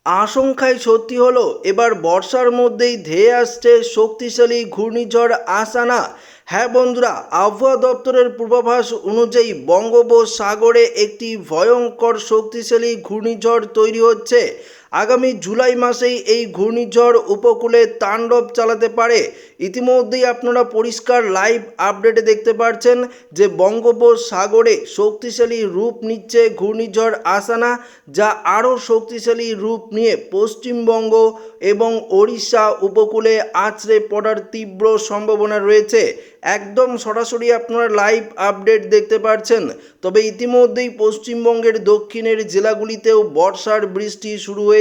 আশঙ্কায় সত্যি হলো, এবার বর্ষার মধ্যেই ধেয়ে আসছে শক্তিশালী ঘূর্ণিঝড় আসানা। হ্যাঁ বন্ধুরা, আবহাওয়া দপ্তরের পূর্বাভাস অনুযায়ী বঙ্গোপসাগরে একটি ভয়ঙ্কর শক্তিশালী ঘূর্ণিঝড় তৈরি হচ্ছে। আগামী জুলাই মাসেই এই ঘূর্ণিঝড় উপকূলে তাণ্ডব চালাতে পারে। ইতিমধ্যেই আপনারা পরিষ্কার লাইভ আপডেটে দেখতে পাচ্ছেন যে বঙ্গোপসাগরে শক্তিশালী রূপ নিচ্ছে ঘূর্ণিঝড় আসানা, যা আরও শক্তিশালী রূপ নিয়ে পশ্চিমবঙ্গ এবং ওড়িশা উপকূলে আছড়ে পড়ার তীব্র সম্ভাবনা রয়েছে। একদম সরাসরি আপনারা লাইভ আপডেট দেখতে পাচ্ছেন। তবে ইতিমধ্যেই পশ্চিমবঙ্গের দক্ষিণের জেলাগুলিতেও বর্ষার বৃষ্টি শুরু হয়েছে।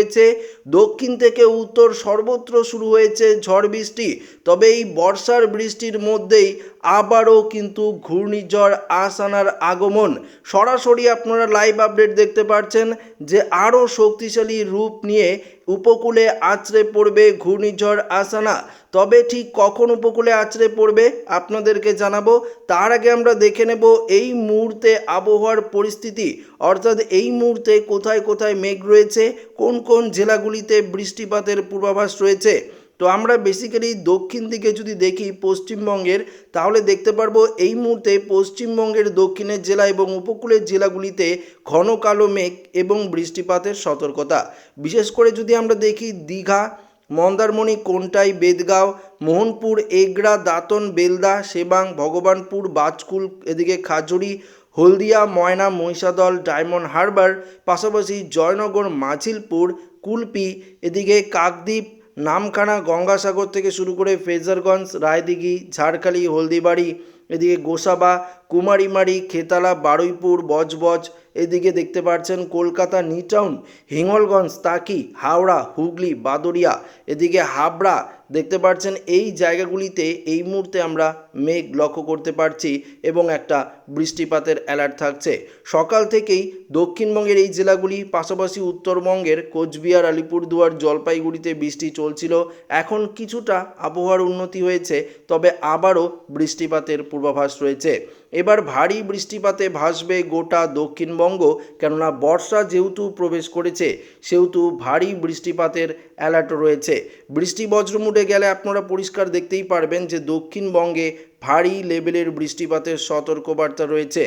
দক্ষিণ থেকে উত্তর সর্বত্র শুরু হয়েছে ঝড় বৃষ্টি। তবে এই বর্ষার বৃষ্টির মধ্যেই আবারও কিন্তু ঘূর্ণিঝড় আসানার আগমন। সরাসরি আপনারা লাইভ আপডেট দেখতে পাচ্ছেন যে আরও শক্তিশালী রূপ নিয়ে উপকূলে আছড়ে পড়বে ঘূর্ণিঝড় আসানা। তবে ঠিক কখন উপকূলে আছড়ে পড়বে আপনাদেরকে জানাবো। তার আগে আমরা দেখে নেব এই মুহূর্তে আবহাওয়ার পরিস্থিতি, অর্থাৎ এই মুহূর্তে কোথায় কোথায় মেঘ রয়েছে, কোন কোন জেলাগুলিতে বৃষ্টিপাতের পূর্বাভাস রয়েছে। তো আমরা বেসিক্যালি দক্ষিণ দিকে যদি দেখি পশ্চিমবঙ্গের, তাহলে দেখতে পারবো এই মুহূর্তে পশ্চিমবঙ্গের দক্ষিণের জেলা এবং উপকূলের জেলাগুলিতে ঘন কালো মেঘ এবং বৃষ্টিপাতের সতর্কতা। বিশেষ করে যদি আমরা দেখি দীঘা, মন্দারমণি, কোন্টাই, বেদগাঁও, মোহনপুর, এগরা, দাঁতন, বেলদা, সেবাং, ভগবানপুর, বাজকুল, এদিকে খাজুরি, হলদিয়া, ময়না, মহিষাদল, ডায়মন্ড হারবার, পাশাপাশি জয়নগর, মাঝিলপুর, কুলপি, এদিকে কাকদ্বীপ, নামখানা, গঙ্গাসাগর থেকে শুরু করে ফ্রেজারগঞ্জ, রায়দিঘি, ঝাড়খালি, হলদিবাড়ি, এদিকে গোসাবা, কুমারীমারি, খেতালা, বারুইপুর, বজবজ, এদিকে দেখতে পাচ্ছেন কলকাতা নিউ টাউন, হিঙ্গলগঞ্জ, তাকি, হাওড়া, হুগলি, বাদুড়িয়া, এদিকে হাবড়া দেখতে পাচ্ছেন। এই জায়গাগুলিতে এই মুহূর্তে আমরা মেঘ লক্ষ্য করতে পারছি এবং একটা বৃষ্টিপাতের অ্যালার্ট থাকছে। সকাল থেকেই দক্ষিণবঙ্গের এই জেলাগুলি, পাশাপাশি উত্তরবঙ্গের কোচবিহার, আলিপুরদুয়ার, জলপাইগুড়িতে বৃষ্টি চলছিল। এখন কিছুটা আবহাওয়ার উন্নতি হয়েছে, তবে আবারও বৃষ্টিপাতের পূর্বাভাস রয়েছে। এবার ভারী বৃষ্টিপাতে ভাসবে গোটা দক্ষিণবঙ্গ, কেননা বর্ষা যেহেতু প্রবেশ করেছে সেহেতু ভারী বৃষ্টিপাতের অ্যালার্ট রয়েছে। বৃষ্টি বজ্রমুটে গেলে আপনারা পরিষ্কার দেখতেই পারবেন যে দক্ষিণবঙ্গে ভারী লেভেলের বৃষ্টিপাতের সতর্কবার্তা রয়েছে।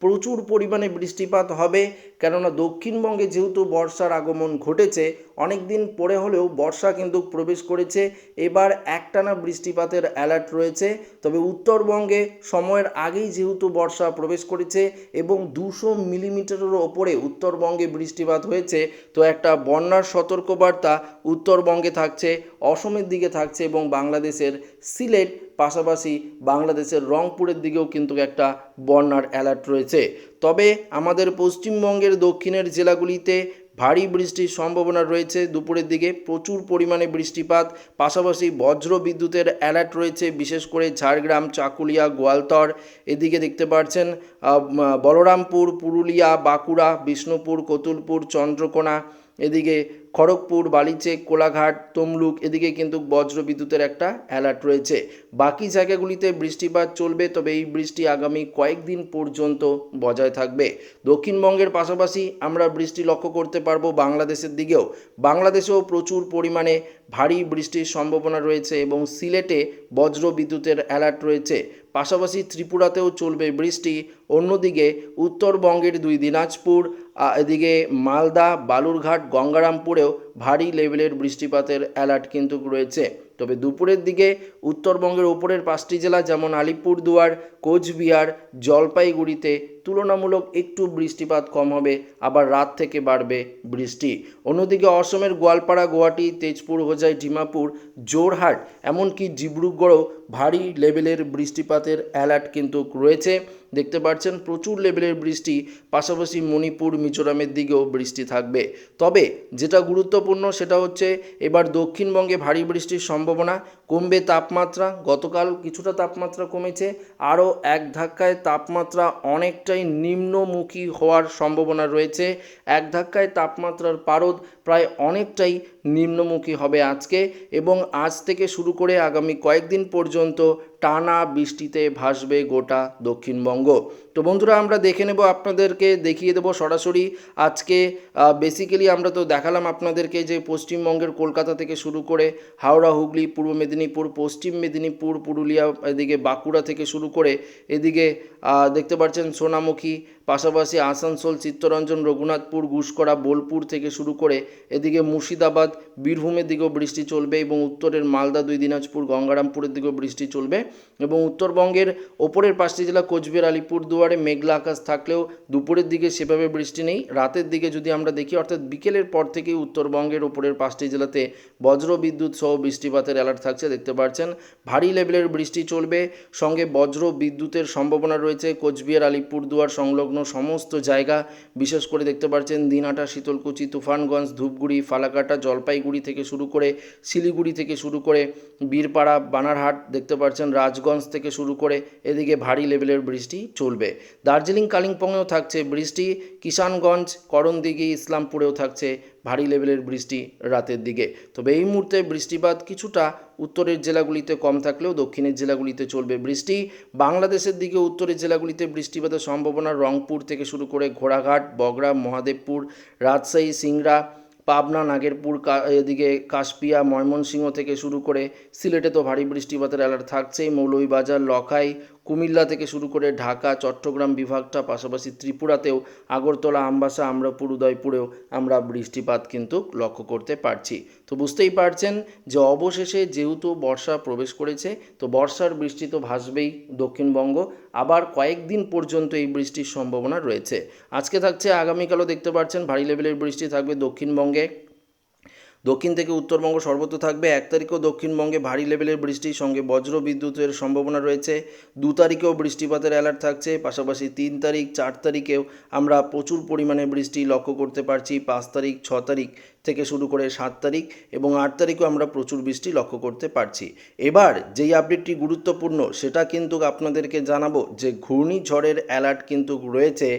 প্রচুর পরিমাণে বৃষ্টিপাত হবে, কেননা দক্ষিণবঙ্গে যেহেতু বর্ষার আগমন ঘটেছে, অনেক দিন পরে হলেও বর্ষা কিন্তু প্রবেশ করেছে। এবার একটানা বৃষ্টিপাতের অ্যালার্ট রয়েছে। তবে উত্তরবঙ্গে সময়ের আগেই যেহেতু বর্ষা প্রবেশ করেছে এবং 200 মিলিমিটারেরও ওপরে উত্তরবঙ্গে বৃষ্টিপাত হয়েছে, তো একটা বন্যার সতর্কবার্তা উত্তরবঙ্গে থাকছে, অসমের দিকে থাকছে এবং বাংলাদেশের সিলেট, পাশাপাশি বাংলাদেশের রংপুরের দিকেও কিন্তু একটা বন্যার অ্যালার্ট রয়েছে। তবে আমাদের পশ্চিমবঙ্গের দক্ষিণের জেলাগুলিতে ভারী বৃষ্টির সম্ভাবনা রয়েছে। দুপুরের দিকে প্রচুর পরিমাণে বৃষ্টিপাত, পাশাপাশি বজ্র বিদ্যুতের অ্যালার্ট রয়েছে, বিশেষ করে ঝাড়গ্রাম, চাকুলিয়া, গোয়ালতর, এদিকে দেখতে পাচ্ছেন বলরামপুর, পুরুলিয়া, বাঁকুড়া, বিষ্ণুপুর, কতুলপুর, চন্দ্রকোনা, এদিকে খড়গপুর, বালিচক, কোলাঘাট, তমলুক, এদিকে কিন্তু বজ্র বিদ্যুতের একটা অ্যালার্ট রয়েছে। বাকি জায়গাগুলিতে বৃষ্টিপাত চলবে, তবে এই বৃষ্টি আগামী কয়েকদিন পর্যন্ত বজায় থাকবে। দক্ষিণবঙ্গের পাশাপাশি আমরা বৃষ্টি লক্ষ্য করতে পারবো বাংলাদেশের দিকেও। বাংলাদেশেও প্রচুর পরিমাণে ভারী বৃষ্টির সম্ভাবনা রয়েছে এবং সিলেটে বজ্র বিদ্যুতের অ্যালার্ট রয়েছে। পাশাপাশি ত্রিপুরাতেও চলবে বৃষ্টি। অন্যদিকে উত্তরবঙ্গের দিনাজপুর, এদিকে মালদা, বালুরঘাট, গঙ্গারামপুরেও ভারী লেভেলের বৃষ্টিপাতের অ্যালার্ট কিন্তু রয়েছে। তবে দুপুরের দিকে উত্তরবঙ্গের ওপরের 5টি জেলা যেমন আলিপুরদুয়ার, কোচবিহার, জলপাইগুড়িতে তুলনামূলক একটু বৃষ্টিপাত কম হবে, আবার রাত থেকে বাড়বে বৃষ্টি। অন্যদিকে অসমের গোয়ালপাড়া, গুয়াহাটি, তেজপুর, হোজাই, ডিমাপুর, জোরহাট, এমনকি ডিব্রুগড়েও ভারী লেভেলের বৃষ্টিপাতের অ্যালার্ট কিন্তু রয়েছে। দেখতে পাচ্ছেন প্রচুর লেভেলের বৃষ্টি, পাশাপাশি মণিপুর, মিজোরামের দিকেও বৃষ্টি থাকবে। তবে যেটা গুরুত্বপূর্ণ সেটা হচ্ছে এবার দক্ষিণবঙ্গে ভারী বৃষ্টির সম্ভাবনা কমবে। তাপমাত্রা গতকাল কিছুটা তাপমাত্রা কমেছে, আরও এক ধাক্কায় তাপমাত্রা অনেকটাই নিম্নমুখী হওয়ার সম্ভাবনা রয়েছে। এক ধাক্কায় তাপমাত্রার পারদ প্রায় অনেকটাই নিম্নমুখী হবে আজকে, এবং আজ থেকে শুরু করে আগামী কয়েকদিন পর্যন্ত টানা বৃষ্টিতে ভাসবে গোটা দক্ষিণবঙ্গ। তো বন্ধুরা, আমরা দেখে নেব, আপনাদেরকে দেখিয়ে দেবো সরাসরি আজকে। বেসিক্যালি আমরা তো দেখালাম আপনাদেরকে যে পশ্চিমবঙ্গের কলকাতা থেকে শুরু করে হাওড়া, হুগলি, পূর্ব মেদিনীপুর, পশ্চিম মেদিনীপুর, পুরুলিয়া, এদিকে বাঁকুড়া থেকে শুরু করে এদিকে দেখতে পাচ্ছেন সোনামুখী, পাশাপাশি আসানসোল, চিত্তরঞ্জন, রঘুনাথপুর, গুসকরা, বোলপুর থেকে শুরু করে এদিকে মুর্শিদাবাদ, বীরভূমের দিকেও বৃষ্টি চলবে, এবং উত্তরের মালদা, দুই দিনাজপুর, গঙ্গারামপুরের দিকেও বৃষ্টি চলবে। এবং উত্তরবঙ্গের ওপরের 5টি জেলা কোচবিহার, আলিপুরদুয়ারে মেঘলা আকাশ থাকলেও দুপুরের দিকে সেভাবে বৃষ্টি নেই। রাতের দিকে যদি আমরা দেখি, অর্থাৎ বিকেলের পর থেকেই উত্তরবঙ্গের ওপরের 5টি জেলাতে বজ্র বিদ্যুৎ সহ বৃষ্টিপাতের অ্যালার্ট থাকছে। দেখতে পাচ্ছেন ভারী লেভেলের বৃষ্টি চলবে, সঙ্গে বজ্র বিদ্যুতের সম্ভাবনা রয়েছে কোচবিহার, আলিপুরদুয়ার সংলগ্ন সমস্ত জায়গা। বিশেষ করে দেখতে পাচ্ছেন দিনহাটা, শীতলকুচি, তুফানগঞ্জ, ধূপগুড়ি, ফালাকাটা, জলপাইগুড়ি থেকে শুরু করে শিলিগুড়ি থেকে শুরু করে বীরপাড়া, বানারহাট, দেখতে পাচ্ছেন রাজগঞ্জ থেকে শুরু করে এদিকে ভারী লেভেলের বৃষ্টি চলবে। দার্জিলিং, কালিম্পংয়েও থাকছে বৃষ্টি, কিষানগঞ্জ, করণদিঘি, ইসলামপুরেও থাকছে ভারী লেভেলের বৃষ্টি রাতের দিকে। তবে এই মুহূর্তে বৃষ্টিপাত কিছুটা উত্তরের জেলাগুলিতে কম থাকলেও দক্ষিণের জেলাগুলিতে চলবে বৃষ্টি। বাংলাদেশের দিকে উত্তরের জেলাগুলিতে বৃষ্টিপাতের সম্ভাবনা রংপুর থেকে শুরু করে ঘোড়াঘাট, বগরা, মহাদেবপুর, রাজশাহী, সিংড়া, পাবনা, নাগেরপুর, এদিকে কাশপিয়া, ময়মনসিংহ থেকে শুরু করে সিলেটে তো ভারী বৃষ্টিপাতের অ্যালার্ট থাকছেই। মৌলভীবাজার, লখাই, কুমিল্লা থেকে শুরু করে ঢাকা, চট্টগ্রাম বিভাগটা, পাশাপাশি ত্রিপুরাতেও আগরতলা, আমবাসা, আমরাপুর, উদয়পুরেও আমরা বৃষ্টিপাত কিন্তু লক্ষ্য করতে পারছি। তো বুঝতেই পারছেন যে অবশেষে যেহেতু বর্ষা প্রবেশ করেছে, তো বর্ষার বৃষ্টি তো ভাসবেই দক্ষিণবঙ্গ। আবার কয়েকদিন পর্যন্ত এই বৃষ্টির সম্ভাবনা রয়েছে। আজকে থাকছে, আগামীকালও দেখতে পাচ্ছেন ভারী লেভেলের বৃষ্টি থাকবে দক্ষিণবঙ্গে। দক্ষিণ থেকে উত্তরবঙ্গ সর্বত্র থাকবে। 1 তারিখেও দক্ষিণবঙ্গে ভারী লেভেলের বৃষ্টির সঙ্গে বজ্র বিদ্যুতের সম্ভাবনা রয়েছে। 2 তারিখেও বৃষ্টিপাতের অ্যালার্ট থাকছে। পাশাপাশি 3 তারিখ, 4 তারিখেও আমরা প্রচুর পরিমাণে বৃষ্টি লক্ষ্য করতে পারছি। 5 তারিখ, 6 তারিখ থেকে শুরু করে 7 তারিখ এবং 8 তারিখেও আমরা প্রচুর বৃষ্টি লক্ষ্য করতে পারছি। এবার যেই আপডেটটি গুরুত্বপূর্ণ সেটা কিন্তু আপনাদেরকে জানাবো যে ঘূর্ণিঝড়ের অ্যালার্ট কিন্তু রয়েছে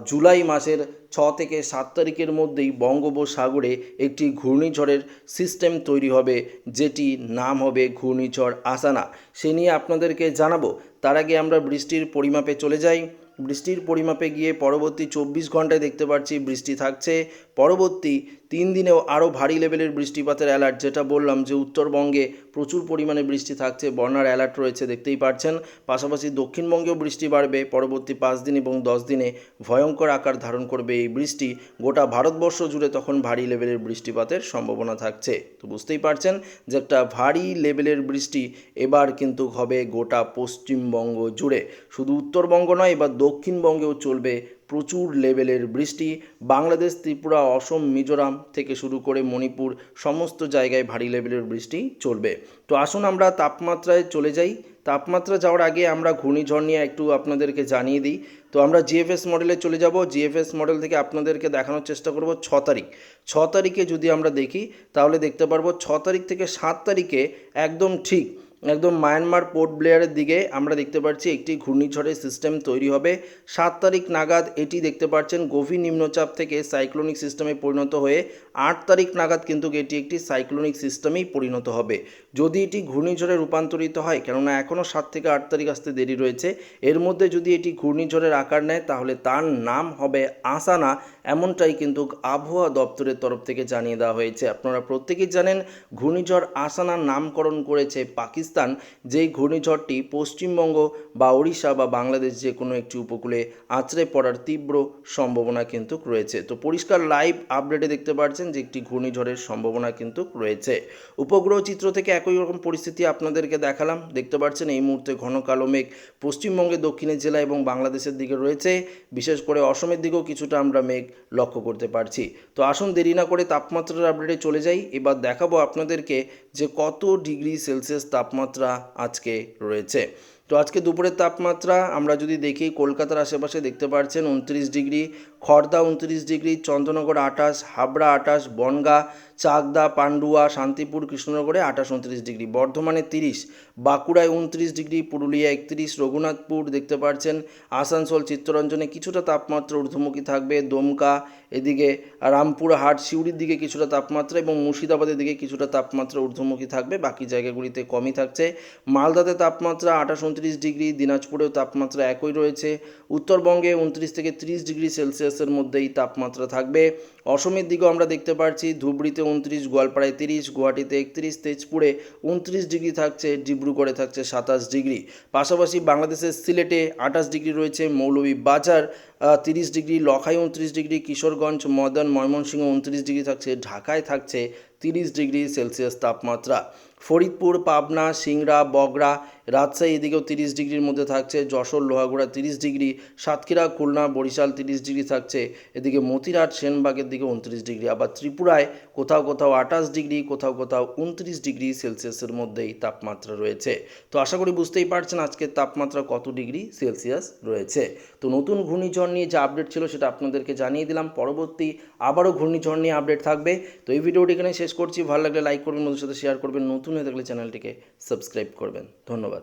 জুলাই মাসের 6 থেকে 7 তারিখের মধ্যেই বঙ্গোপসাগরে একটি ঘূর্ণিঝড়ের সিস্টেম তৈরি হবে, যেটি নাম হবে ঘূর্ণিঝড় আসানা। সে নিয়ে আপনাদেরকে জানাবো। তার আগে আমরা বৃষ্টির পরিমাপে চলে যাই। বৃষ্টির পরিমাপে গিয়ে পরবর্তী 24 ঘন্টায় দেখতে পাচ্ছি বৃষ্টি থাকছে। পরবর্তী 3 দিনেও আরও ভারী লেভেলের বৃষ্টিপাতের অ্যালার্ট, যেটা বললাম যে উত্তরবঙ্গে প্রচুর পরিমাণে বৃষ্টি থাকছে, বন্যার অ্যালার্ট রয়েছে দেখতেই পাচ্ছেন। পাশাপাশি দক্ষিণবঙ্গেও বৃষ্টি বাড়বে পরবর্তী 5 দিন এবং 10 দিনে ভয়ঙ্কর আকার ধারণ করবে এই বৃষ্টি। গোটা ভারতবর্ষ জুড়ে তখন ভারী লেভেলের বৃষ্টিপাতের সম্ভাবনা থাকছে। তো বুঝতেই পারছেন যে একটা ভারী লেভেলের বৃষ্টি এবার কিন্তু হবে গোটা পশ্চিমবঙ্গ জুড়ে। শুধু উত্তরবঙ্গ নয়, এবার দক্ষিণবঙ্গেও চলবে প্রচুর লেভেলের বৃষ্টি। বাংলাদেশ, ত্রিপুরা, অসম, মিজোরাম থেকে শুরু করে মণিপুর সমস্ত জায়গায় ভারী লেভেলের বৃষ্টি চলবে। তো আসুন আমরা তাপমাত্রায় চলে যাই। তাপমাত্রা যাওয়ার আগে আমরা ঘূর্ণিঝড় নিয়ে একটু আপনাদেরকে জানিয়ে দিই। তো আমরা জিএফএস মডেলে চলে যাব। জিএফএস মডেল থেকে আপনাদেরকে দেখানোর চেষ্টা করব 6 তারিখ। 6 তারিখে যদি আমরা দেখি তাহলে দেখতে পারবো 6 তারিখ থেকে 7 তারিখে একদম ঠিক একদম মায়ানমার পোর্ট ব্লেয়ারের দিকে আমরা দেখতে পাচ্ছি একটি ঘূর্ণিঝড়ের সিস্টেম তৈরি হবে। 7 তারিখ নাগাদ এটি দেখতে পাচ্ছেন গভীর নিম্নচাপ থেকে সাইক্লোনিক সিস্টেমে পরিণত হয়ে 8 তারিখ নাগাদ কিন্তু এটি একটি সাইক্লোনিক সিস্টেমেই পরিণত হবে। যদি এটি ঘূর্ণিঝড়ে রূপান্তরিত হয়, কেননা এখনও 7 থেকে 8 তারিখ আসতে দেরি রয়েছে, এর মধ্যে যদি এটি ঘূর্ণিঝড়ের আকার নেয় তাহলে তার নাম হবে আসানা, এমনটাই কিন্তু আবহাওয়া দপ্তরের তরফ থেকে জানিয়ে দেওয়া হয়েছে। আপনারা প্রত্যেকেই জানেন ঘূর্ণিঝড় আসানার নামকরণ করেছে পাকিস্তান, যেই ঘূর্ণিঝড়টি পশ্চিমবঙ্গ বা ওড়িশা বা বাংলাদেশ যে কোনো একটি উপকূলে আছড়ে পড়ার তীব্র সম্ভাবনা কিন্তু রয়েছে। তো পরিষ্কার লাইভ আপডেটে দেখতে পাচ্ছেন যে একটি ঘূর্ণিঝড়ের সম্ভাবনা কিন্তু রয়েছে। উপগ্রহ চিত্র থেকে একই রকম পরিস্থিতি আপনাদেরকে দেখালাম। দেখতে পাচ্ছেন এই মুহূর্তে ঘন কালো মেঘ পশ্চিমবঙ্গের দক্ষিণের জেলা এবং বাংলাদেশের দিকে রয়েছে। বিশেষ করে অসমের দিকেও কিছুটা আমরা মেঘ লক্ষ্য করতে পারছি। তো আসুন দেরি না করে তাপমাত্রার আপডেটে চলে যাই। এবার দেখাবো আপনাদেরকে যে কত ডিগ্রি সেলসিয়াস তাপমাত্রা আজকে রয়েছে। তো আজকে দুপুরের তাপমাত্রা আমরা যদি দেখি, কলকাতার আশেপাশে দেখতে পাচ্ছেন 29 ডিগ্রি, খড়দা 29 ডিগ্রি, চন্দ্রনগর 28, হাবড়া 28, বনগাঁ, চাকদা, পান্ডুয়া, শান্তিপুর, কৃষ্ণনগরে 28-29 ডিগ্রি, বর্ধমানে 30, বাঁকুড়ায় 29 ডিগ্রি, পুরুলিয়া 31, রঘুনাথপুর দেখতে পাচ্ছেন, আসানসোল, চিত্তরঞ্জনে কিছুটা তাপমাত্রা ঊর্ধ্বমুখী থাকবে, দমকা, এদিকে রামপুরহাট, সিউড়ির দিকে কিছুটা তাপমাত্রা এবং মুর্শিদাবাদের দিকে কিছুটা তাপমাত্রা ঊর্ধ্বমুখী থাকবে, বাকি জায়গাগুলিতে কমই থাকছে। মালদাতে তাপমাত্রা 28-29 ডিগ্রি, দিনাজপুরেও তাপমাত্রা একই রয়েছে। উত্তরবঙ্গে 29 থেকে 30 ডিগ্রি সেলসিয়াসের মধ্যেই তাপমাত্রা থাকবে। অসমের দিকেও আমরা দেখতে পাচ্ছি, ধুবড়িতে 29, গোয়ালপাড়ায় 30, গুয়াহাটিতে 31, তেজপুরে 29 ডিগ্রি থাকছে, ডিব্রুগড়ে থাকছে 27 ডিগ্রি। পাশাপাশি বাংলাদেশের সিলেটে 28 ডিগ্রি রয়েছে, Moulvibazar 30 degree, Lakhai 29 degree, Kishoreganj, Madan, Mymensingh 29 degree থাকছে, ঢাকায় থাকছে 30 ডিগ্রি সেলসিয়াস তাপমাত্রা। ফরিদপুর, পাবনা, সিংড়া, বগরা, রাজশাহী এদিকেও 30 ডিগ্রির মধ্যে থাকছে, যশোর, লোহাগড়া 30 ডিগ্রি, সাতক্ষীরা, খুলনা, বরিশাল 30 ডিগ্রি থাকছে, এদিকে মতিরাট, সেনবাগের দিকে 29 ডিগ্রি। আবার ত্রিপুরায় কোথাও কোথাও 28 ডিগ্রি, কোথাও কোথাও 29 ডিগ্রি সেলসিয়াসের মধ্যেই তাপমাত্রা রয়েছে। তো আশা করি বুঝতেই পারছেন আজকের তাপমাত্রা কত ডিগ্রি সেলসিয়াস রয়েছে। তো নতুন ঘূর্ণিঝড় নিয়ে যে আপডেট ছিল সেটা আপনাদেরকে জানিয়ে দিলাম। পরবর্তী আবারও ঘূর্ণিঝড় নিয়ে আপডেট থাকবে। তো এই ভিডিওটি এখানে শেষ করছি। ভালো লাগলে লাইক করবেন, বন্ধুদের সাথে শেয়ার করবেন, নতুন হয়ে থাকলে চ্যানেলটিকে সাবস্ক্রাইব করবেন। ধন্যবাদ।